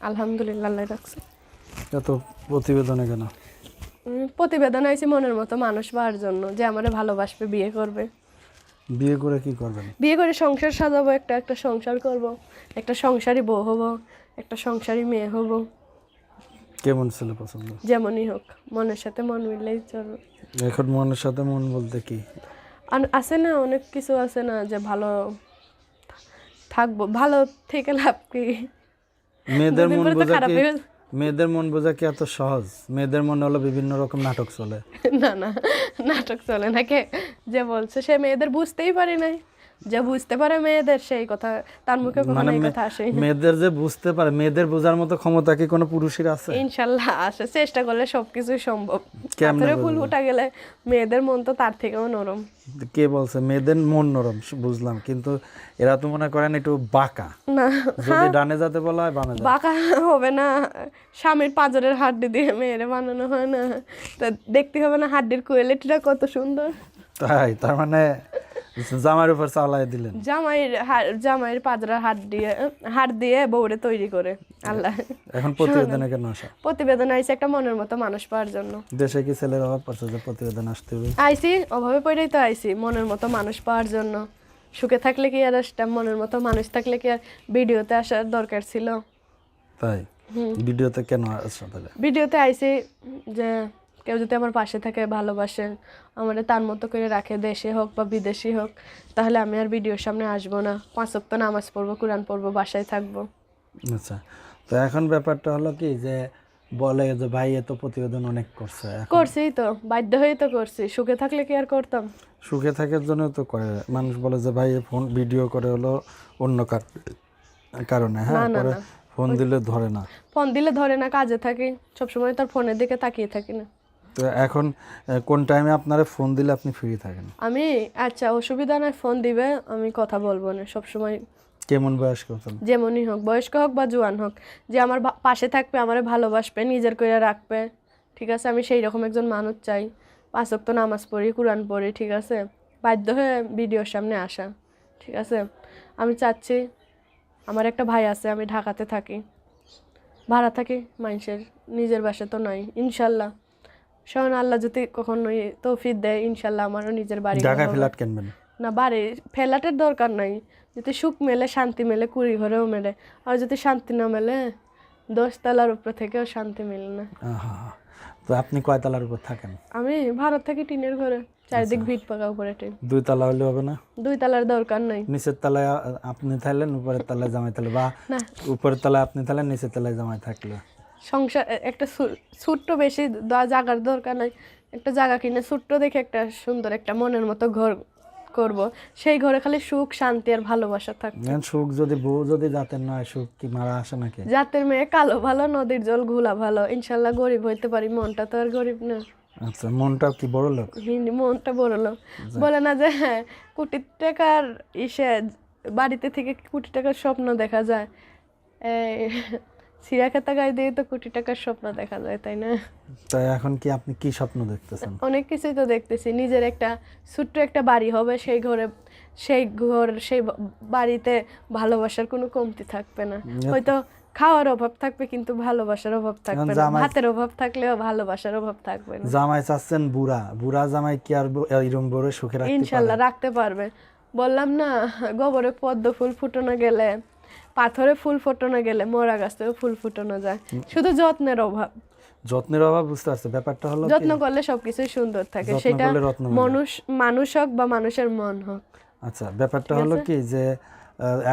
আলহামদুলিল্লাহ আল্লাহ রাখছে। এত প্রতিবেদনে কেন? প্রতিবেদন হয়েছে মনের মতো মানুষ পাওয়ার জন্য, যে আমারে ভালোবাসবে, বিয়ে করবে। বিয়ে করে কি করবেন? বিয়ে করে সংসার সাজাবো, একটা সংসার করব, একটা সংসারী বউ হব, একটা সংসারী মেয়ে হব। কেমন ছেলে পছন্দ? যেমনই হোক, মনের সাথে মন মিললেই চলবে। এখন মনের সাথে মন বলতে কি আছে না, অনেক কিছু আছে না, যে ভালো থাকবো, ভালো থেকে লাভ কি? মেয়েদের দুদিন মন পরে তো বোঝা খারাপ কি হয়ে যাবে। মেয়েদের মন বোঝা কি এত সহজ? মেয়েদের মনে হলো বিভিন্ন রকম নাটক চলে। না না, নাটক চলে না। কে যে বলছে সে মেয়েদের বুঝতেই পারে নাই, যে বুঝতে পারে মেয়েদের সেই কথা তার মুখে কখনো এই কথা আসেই না। মেয়েদের যে বুঝতে পারে, মেয়েদের বোঝার মতো ক্ষমতা কি কোনো পুরুষের আছে? ইনশাল্লাহ আসে, চেষ্টা করলে সবকিছুই সম্ভব। কেমনে পাথরে ফুল বুঝবে? ফুটা গেলে মেয়েদের মন তো তার থেকেও নরম। কে বলছে মেয়েদের মন নরম? বুঝলাম, কিন্তু এরা তো মনে করেন একটু বাঁকা। না, যদি ডানে যেতে বলা হয় বামে যায়। বাঁকা হবে না, স্বামীর পাঁজরের হাড্ডি দিয়ে মেয়েরে বানানো হয় না? তা দেখতে হবে না হাড্ডির কোয়ালিটিটা কত সুন্দর। তাই তার মানে জামার উপর চালাই দিলেন? জামাইয়ের পাঁজরের হাড় দিয়ে বউরে তৈরি করে আল্লাহ। এখন প্রতিবেদনে কেন আসা? প্রতিবেদন আইসি একটা মনের মতো মানুষ পাওয়ার জন্য। দেশে কি ছেলের অভাব পড়ছে যে প্রতিবেদন আসতে হবে? আইসি অভাবে পড়েই তো আইসি মনের মতো মানুষ পাওয়ার জন্য। সুখে থাকলে কি আর আসতাম? মনের মতো মানুষ থাকলে কি আর ভিডিওতে আসার দরকার ছিল? তাই ভিডিওতে কেন আসা তাহলে? ভিডিওতে আইসি যে কেউ যদি আমার পাশে থাকে, ভালোবাসে, আমাদের তার মতো করে রাখে, দেশে হোক বা বিদেশি হোক, তাহলে আমি আর ভিডিওর সামনে আসবো না। 5 ওয়াক্ত নামাজ পড়বো, কোরআন পড়বো, বাসায় থাকবো। আচ্ছা, তো এখন ব্যাপারটা হলো কি যে বলে যে ভাই এত প্রতিবেদন অনেক করছে, করছি তো, বাধ্য হয়েই তো করছি। সুখে থাকলে কি আর করতাম? সুখে থাকার জন্য তো করে। মানুষ বলে যে ভাই ফোন ভিডিও করে হলো অন্য কারণে, হ্যাঁ, না, পরে না। ফোন দিলে ধরে না। ফোন দিলে ধরে না, কাজে থাকি সবসময়, তার ফোনের দিকে তাকিয়ে থাকি না। তো এখন কোন টাইমে আপনারা ফোন দিলে আপনি ফ্রি থাকেন? আমি আচ্ছা, অসুবিধা নয়, ফোন দিবে, আমি কথা বলবো না সবসময়। কেমন বয়স করতেন? যেমনই হোক, বয়স্ক হোক বা জোয়ান হোক, যে আমার পাশে থাকবে, আমারে ভালোবাসবে, নিজের করে রাখবে, ঠিক আছে? আমি সেই রকম একজন মানুষ চাই। 5 ওয়াক্ত নামাজ পড়ি, কোরআন পড়ি, ঠিক আছে? বাধ্য হয়ে ভিডিওর সামনে আসা, ঠিক আছে? আমি চাচ্ছি, আমার একটা ভাই আছে, আমি ঢাকাতে থাকি, ভাড়া থাকি মানুষের, নিজের বাসা তো নয়। ইনশাল্লাহ স্বয়ং আল্লাহ যদি কখনো তৌফিক দেয়, ইনশাল্লাহ আমারও নিজের বাড়ি ঢাকায় হবে। ফ্ল্যাট কিনবেন? না, বাড়ি ফ্ল্যাটের দরকার নাই। যদি সুখ মেলে, শান্তি মেলে, কুড়ি ঘরেও মেলে। আর যদি শান্তি না মেলে, 10 তলার উপরে থেকেও শান্তি মেলে না। আহা, তো আপনি কয় তলার উপর থাকেন? আমি ভারত থাকি টিনের ঘরে, চারিদিক ভিট পাকা, উপরে টিন। 2 তলা হলে হবে না? 2 তলার দরকার নাই। নিচের তলায় আপনি থাকলেন, উপরের তলায় জামাই থাকলে, বা না, উপরের তলায় আপনি থাকলেন, নিচের তলায় জামাই থাকলো। সংসার একটা ছোট্ট, বেশি জায়গার দরকার নাই। একটা জায়গা কিনে ছোট্ট দেখে একটা সুন্দর একটা মনের মতো ঘর করব, সেই ঘরে খালি সুখ, শান্তি আর ভালোবাসা থাকবে। সুখ যদি বউ যদি জাতের নয়, সুখ কি মারা আসে নাকি? জাতের মেয়ে কালো ভালো, নদীর জল ঘোলা ভালো। ইনশাল্লাহ গরিব হইতে পারি, মনটা তো আর গরিব না। আচ্ছা, মনটাও কি বড় লোক? হিন্দি মনটা বড় লোক। বলে না যে হ্যাঁ, কোটি টাকার বাড়িতে থেকে কোটি টাকার স্বপ্ন দেখা যায়। এই সিরা খেতা গায়ে দিয়ে তো কোটি টাকার স্বপ্ন দেখা যায়, তাই না? তাই এখন কি আপনি কি স্বপ্ন দেখতেছেন? অনেক কিছুই তো দেখতেছি। নিজের একটা ছোট্ট একটা বাড়ি হবে, সেই বাড়িতে ভালোবাসার কোনো কমতি থাকবে না। হয়তো খাওয়ার অভাব থাকবে, কিন্তু ভালোবাসার অভাব থাকবে না। ভাতের অভাব থাকলেও ভালোবাসার অভাব থাকবে না। জামাই চাচ্ছেন বুড়া জামাই কি আর এরকম বড় সুখে রাখতে পারে? ইনশাল্লাহ রাখতে পারবে। বললাম না, গোবরে পদ্ম ফুল ফুটানো গেলে, পাথরে ফুল ফোটানো গেলে, মরা গাছেও ফুল ফুটানো যায়। শুধু যত্নের অভাব। যত্নের অভাব বুঝতে পারছি। ব্যাপারটা হলো যত্ন করলে সবকিছুই সুন্দর থাকে, যত্ন সেটা করলে রত্ন মেলে। মানুষ হোক বা মানুষের মন হোক। আচ্ছা, ব্যাপারটা হলো কি যে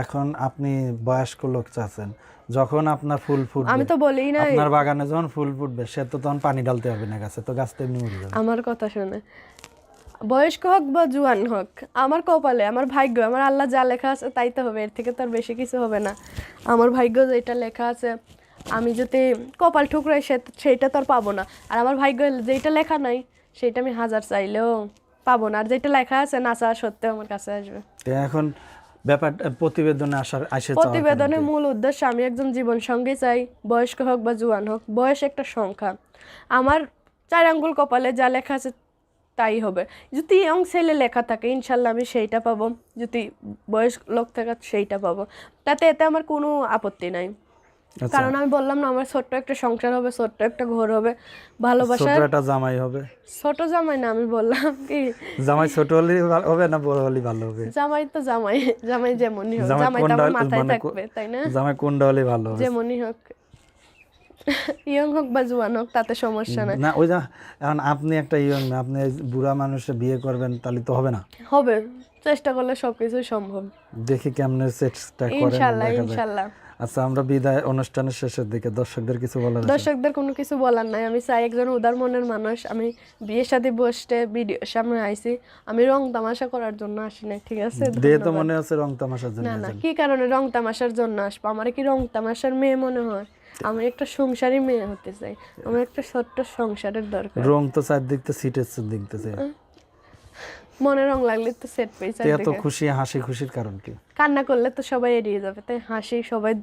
এখন আপনি বয়স্ক লোক চাচ্ছেন, যখন আপনার ফুল ফুটবে, আমি তো বলিই না, আপনার বাগানে যখন ফুল ফুটবে, সে তো তখন পানি ঢালতে হবে না গাছে, তো গাছ তো এমনি মরে যাবে। আমার কথা শুনে, বয়স্ক হোক বা জুয়ান হোক, আমার কপালে, আমার ভাগ্য, আমার আল্লাহ যা লেখা আছে তাই তো হবে। এর থেকে তো আর বেশি কিছু হবে না। আমার ভাগ্য যেটা লেখা আছে, আমি যদি কপাল ঠুকরাই সেইটা তো আর পাবো না। আর আমার ভাগ্য যেটা লেখা নাই, সেটা আমি হাজার চাইলেও পাবো না। আর যেটা লেখা আছে, না চাওয়া সত্ত্বেও আমার কাছে আসবে। তো এখন ব্যাপারটা প্রতিবেদনে আসে প্রতিবেদনের মূল উদ্দেশ্য, আমি একজন জীবন সঙ্গী চাই, বয়স্ক হোক বা জুয়ান হোক। বয়স একটা সংখ্যা। আমার 4 আঙ্গুল কপালে যা লেখা আছে তাই হবে। যদি ইয়ং ছেলে লেখা থাকে, ইনশাল্লাহ আমি সেইটা পাবো। যদি বয়স্ক লোক থাকে, সেইটা পাবো। এতে আমার কোনো আপত্তি নাই। আচ্ছা কারণ আমি বললাম না আমার ছোট্ট একটা সংসার হবে, ছোট্ট একটা ঘর হবে, ভালোবাসার ছোট একটা জামাই হবে, ছোট জামাই না, আমি বললাম কি জামাই ছোট হলে হবে না বড় হলে ভালো হবে? জামাই তো জামাই, জামাই যেমনই হোক, জামাই জামাই তো কোনটা আমার মাথায় মানে থাকবে, তাই না? জামাই কোনটা হলে ভালো হবে? যেমনই হোক, ইয়ং হোক বা জোয়ান হোক তাতে সমস্যা নাই। না ওই এখন আপনি একটা ইয়ং, আপনি বুড়া মানুষে বিয়ে করবেন তাহলে তো হবে না। হবে, চেষ্টা করলে সবকিছুই সম্ভব, দেখি কেমনে চেষ্টা করেন, ইনশাল্লাহ দেখা যাক। ইনশাল্লাহ। আচ্ছা আমরা বিদায় অনুষ্ঠানের শেষের দিকে দর্শকদের কিছু বলার আছে? দর্শকদের কোনো কিছু বলার নাই, আমি চাই একজন উদার মনের মানুষ। আমি বিয়ের সাথে বসতে ভিডিও সামনে আইছি, আমি রং তামাশা করার জন্য আসি নাই, ঠিক আছে? দিয়ে তো ধন্যবাদ। মনে হচ্ছে রং তামাশার জন্য না না, আছেন। কি কারণে রং তামাশার জন্য আসবো? আমার কি রং তামাশার মেয়ে মনে হয়? আমি একটা সংসারী মেয়ে হতে চাই, আমার একটা ছোট্ট সংসারের দরকার। রং তো চারদিক তো সিটের দেখতেছে। মনে রং লাগলে তো সেট পেয়েছে। তো এত খুশি, হাসি খুশির কারণ কি? কান্না করলে তো সবাই এড়িয়ে যাবে, তাই হাসি সবাই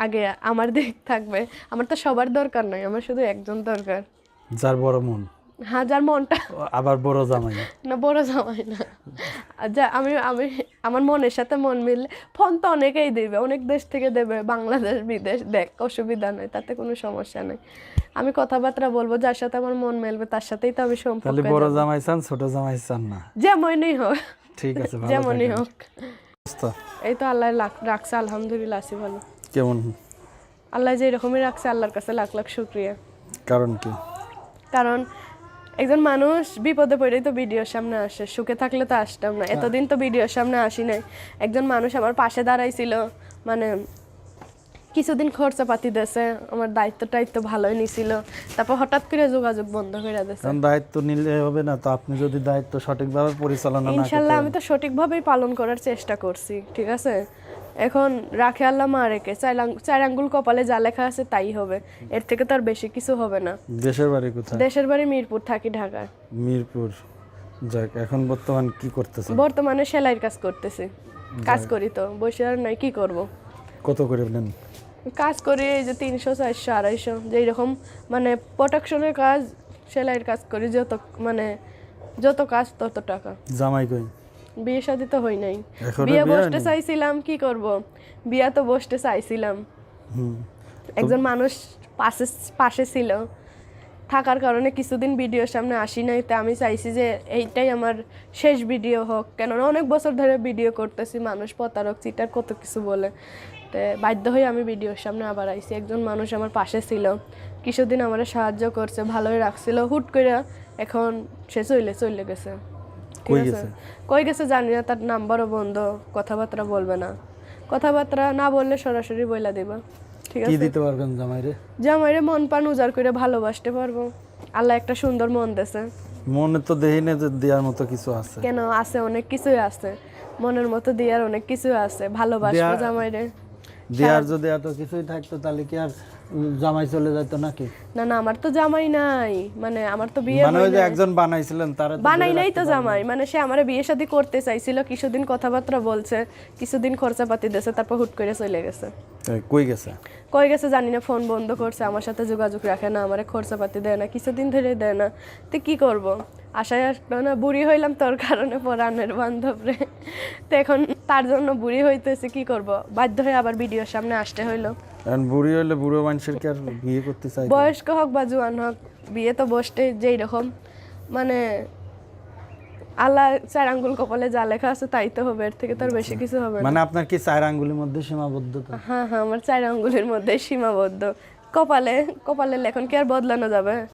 আগে আমার দিক থাকবে। আমার তো সবার দরকার নাই, আমার শুধু একজন দরকার, যার বড় মন, হাজার মনটা। আবার বড় জামাই। না, বড় জামাই না, যা আমি আমি আমার মনের সাথে মন মিললে। ফোন তো অনেকেই দেবে, অনেক দেশ থেকে দেবে, বাংলাদেশ বিদেশ, দেখ অসুবিধা নেই, তাতে কোনো সমস্যা নেই। আমি কথাবার্তা বলবো, যার সাথে আমার মন মেলবে তার সাথেই তো আমি তাহলে সম্পর্কে বড় যাবো। জামাই চান, ছোট জামাই চান না? যেমনই হোক, ঠিক আছে, ভালো যেমনই থাকেন। হোক। অবস্থা এই তো আল্লাহ রাখছে, আলহামদুলিল্লাহ আছি ভালো। কেমন? আল্লাহ যে এরকমই রাখছে, আল্লাহর কাছে লাখ লাখ শুক্রিয়া। কারণ কি? কারণ একজন মানুষ বিপদে পড়েই তো ভিডিওর সামনে আসে, সুখে থাকলে তো আসতাম না, এতদিন তো ভিডিওর সামনে আসি নাই। একজন মানুষ আমার পাশে দাঁড়াইছিল, মানে কিছুদিন খরচাপাতি দিয়েছে, আমার দায়িত্ব ভালোই নিছিল, তারপর হঠাৎ করে যোগাযোগ বন্ধ করে দিয়েছে। কারণ দায়িত্ব নিলে হবে না তো, আপনি যদি দায়িত্ব সঠিকভাবে পরিচালনা না ইনশাল্লাহ করতে। আমি তো সঠিকভাবেই পালন করার চেষ্টা করছি, ঠিক আছে? এখন রাখে আল্লাহ মা রেখে, চার আঙ্গুল কপালে যা লেখা আছে তাই হবে, এর থেকে তো আর বেশি কিছু হবে না। দেশের বাড়ি কোথায়? দেশের বাড়ি মিরপুর, থাকি ঢাকায়। মিরপুর। যাক, এখন বর্তমান কি করতেছেন? বর্তমানে সেলাইয়ের কাজ করতেছি, কাজ করি তো, বসে আর নাই, কি করব? কত করে নেন? কাজ করি এই যে 300 400 250, যেই রকম মানে প্রোডাকশনের কাজ, সেলাইয়ের কাজ করি, যত কাজ তত টাকা। জামাই কই? বিয়ে শাদী তো হই নাই, এখনো বিয়ে বিয়ে বসতে হয়নি? চাইছিলাম, কি করব, বিয়া তো বসতে চাইছিলাম। হুম। একজন মানুষ পাশে পাশে ছিল, থাকার কারণে কিছুদিন ভিডিওর সামনে আসি নাই, তো আমি চাইছি যে এইটাই আমার শেষ ভিডিও হোক, কেননা অনেক বছর ধরে ভিডিও করতেছি, মানুষ প্রতারক চিটার কত কিছু বলে, তো বাধ্য হয়ে আমি ভিডিওর সামনে আবার আইছি। একজন মানুষ আমার পাশে ছিল, কিছুদিন আমার সাহায্য করছে, ভালোই রাখছিল, হুট করে এখন সে চলে গেছে, ঠিক কই আছে? গেছে? কই গেছে জানি না, তার নাম্বারও বন্ধ, কথাবার্তা বলবে না, কথাবার্তা না বললে সরাসরি বইলা দিবা, ঠিক কি আছে? দিতে পারবেন জামাইরে? জামাইরে মন প্রাণ উজাড় করে ভালোবাসতে পারবো, আল্লাহ একটা সুন্দর মন দেছে। মনে তো দেহি না যে দেওয়ার মতো কিছু আছে। কেন, আছে, অনেক কিছুই আছে, মনের মতো দেওয়ার অনেক কিছু আছে, ভালোবাসবো জামাইরে। দেওয়ার যদি এত কিছুই থাকতো তাহলে কি আর জামাই চলে যেত নাকি? না না, আমার তো জামাই নাই, মানে আমার তো বিয়ে মানে হয় ওই যে নাই। একজন বানাইছিলেন তারা তো বানাই ধরে নাই রাখতে তো পারবেন। জামাই, মানে সে আমার বিয়ে শাদী করতে চাইছিল, কিছুদিন কথাবার্তা বলছে, কিছুদিন খরচাপাতি দিয়েছে, তারপর হুট করে চলে গেছে। কই গেছে? কই গেছে জানি না, ফোন বন্ধ করছে, আমার সাথে যোগাযোগ রাখে না, আমার খরচাপাতি দেয় না, কিছুদিন ধরে দেয় না, তো কি করব? আশায় আসলো না, বুড়ি হইলাম তোর কারণে, পরাণের বান্ধব রে, তো এখন তার জন্য বুড়ি হইতেছে, কি করব? বাধ্য হয়ে আবার ভিডিওর সামনে আসতে হইলো। এখন বুড়ি হইলে বুড়ো মানুষের কি আর বিয়ে করতে চাই? বয়স্ক হোক বা জোয়ান হোক, বিয়ে তো বসতে যেই রকম, মানে আল্লাহ চার আঙ্গুল কপালে যা লেখা আছে তাই তো হবে, এর থেকে তো আর বেশি কিছু হবে না। মানে আপনার কি 4 আঙ্গুলের মধ্যে সীমাবদ্ধতা? হ্যাঁ হ্যাঁ, আমার চার আঙ্গুলের মধ্যে সীমাবদ্ধ, কপালে লেখন কি আর বদলানো যাবে?